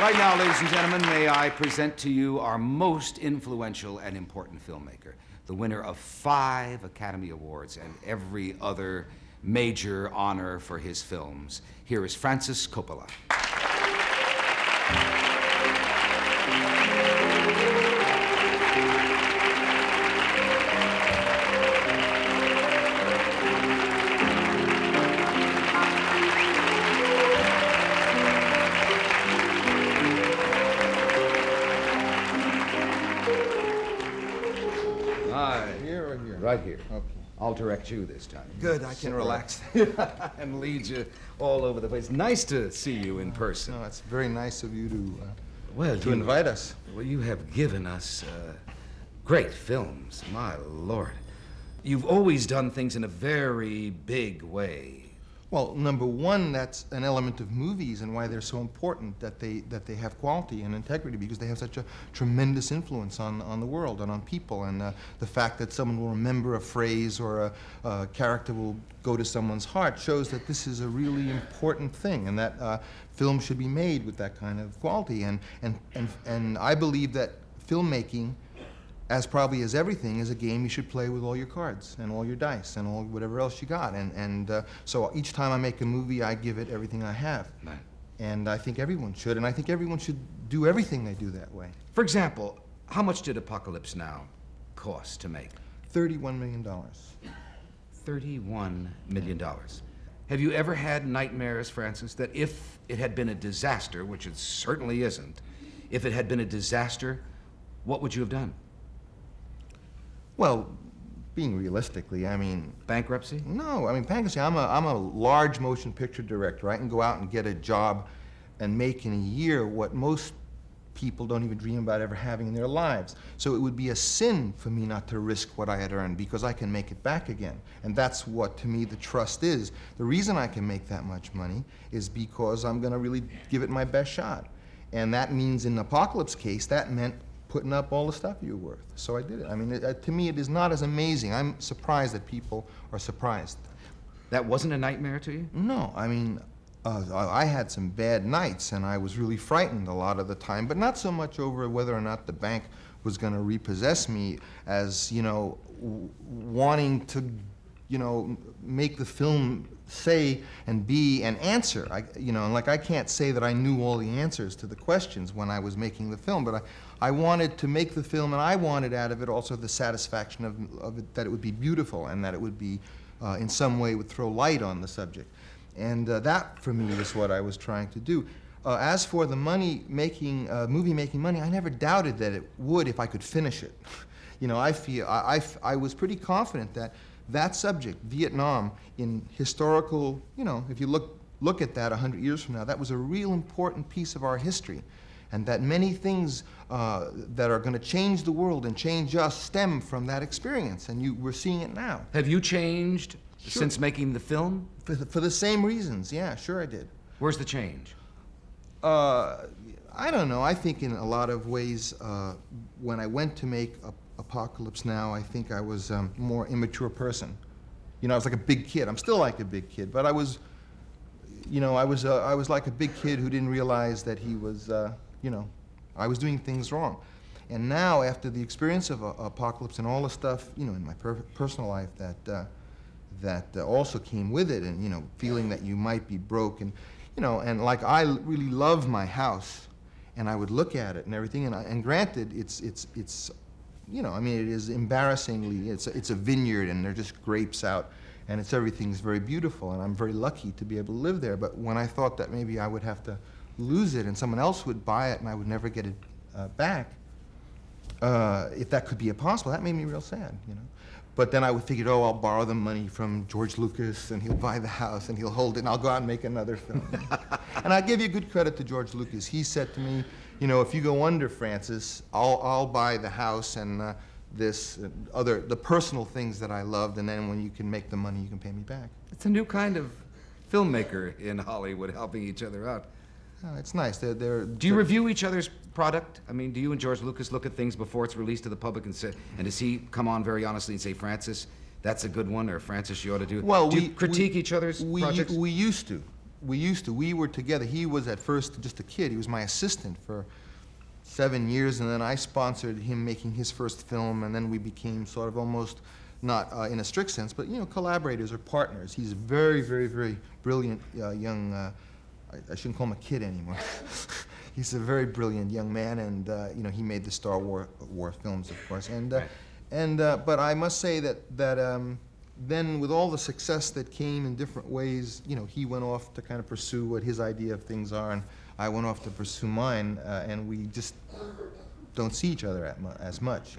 Right now, ladies and gentlemen, may I present to you our most influential and important filmmaker, the winner of 5 Academy Awards and every other major honor for his films. Here is Francis Coppola. Here or here? Right here. Okay. I'll direct you this time. Good, I can relax. And lead you all over the place. Nice to see you in person. No, it's very nice of you to Well, to invite us. Well, you have given us great films, my Lord. You've always done things in a very big way. Well, number one, that's an element of movies and why they're so important, that they have quality and integrity, because they have such a tremendous influence on the world and on people. And the fact that someone will remember a phrase or a character will go to someone's heart shows that this is a really important thing, and that film should be made with that kind of quality. And I believe that filmmaking, as probably as everything, is a game you should play with all your cards and all your dice and all whatever else you got. So each time I make a movie, I give it everything I have. Right. And I think everyone should, and I think everyone should do everything they do that way. For example, how much did Apocalypse Now cost to make? $31 million. $31 million. Have you ever had nightmares, Francis, that if it had been a disaster, which it certainly isn't, if it had been a disaster, what would you have done? Well, being realistically, I mean... Bankruptcy? No, I mean, bankruptcy, I'm a large motion picture director. I can go out and get a job and make in a year what most people don't even dream about ever having in their lives. So it would be a sin for me not to risk what I had earned, because I can make it back again. And that's what, to me, the trust is. The reason I can make that much money is because I'm gonna really give it my best shot. And that means, in the Apocalypse case, that meant putting up all the stuff you were worth. So I did it. I mean, to me, it is not as amazing. I'm surprised that people are surprised. That wasn't a nightmare to you? No, I mean, I had some bad nights, and I was really frightened a lot of the time, but not so much over whether or not the bank was going to repossess me as, you know, wanting to, you know, make the film say and be and answer. You know, like, I can't say that I knew all the answers to the questions when I was making the film, but I wanted to make the film, and I wanted out of it also the satisfaction of it, that it would be beautiful and that it would be, in some way, would throw light on the subject. And that, for me, is what I was trying to do. As for the movie-making money, I never doubted that it would if I could finish it. You know, I was pretty confident that that subject, Vietnam, in historical, you know, if you look at that 100 years from now, that was a real important piece of our history. And that many things that are going to change the world and change us stem from that experience, and we're seeing it now. Have you changed since making the film? For the same reasons, yeah, sure I did. Where's the change? I don't know. I think in a lot of ways, when I went to make Apocalypse Now, I think I was a more immature person. You know, I was like a big kid. I'm still like a big kid, but I was, you know, I was like a big kid who didn't realize that he was, you know, I was doing things wrong. And now, after the experience of Apocalypse and all the stuff, you know, in my personal life that also came with it, and, you know, feeling that you might be broke, and, you know, and like, I really love my house, and I would look at it and everything, and granted, it's you know, I mean, it is embarrassingly, it's a vineyard, and there are just grapes out, and everything's very beautiful, and I'm very lucky to be able to live there. But when I thought that maybe I would have to lose it and someone else would buy it and I would never get it back, if that could be possible, that made me real sad, you know. But then I would figure, oh, I'll borrow the money from George Lucas, and he'll buy the house, and he'll hold it, and I'll go out and make another film. And I give you good credit to George Lucas. He said to me, you know, if you go under, Francis, I'll buy the house and the personal things that I loved, and then when you can make the money, you can pay me back. It's a new kind of filmmaker in Hollywood, helping each other out. Oh, it's nice. Do you review each other's product? I mean, do you and George Lucas look at things before it's released to the public and say, and does he come on very honestly and say, Francis, that's a good one, or Francis, you ought to do it? Well, do you critique each other's projects? We used to. we were together. He was at first just a kid. He was my assistant for 7 years, and then I sponsored him making his first film, and then we became sort of almost, not in a strict sense, but collaborators or partners. He's a very, very, very brilliant young, I shouldn't call him a kid anymore. He's a very brilliant young man, and he made the Star War films, of course. And Right. but I must say that then with all the success that came in different ways, he went off to kind of pursue what his idea of things are, and I went off to pursue mine, and we just don't see each other as much.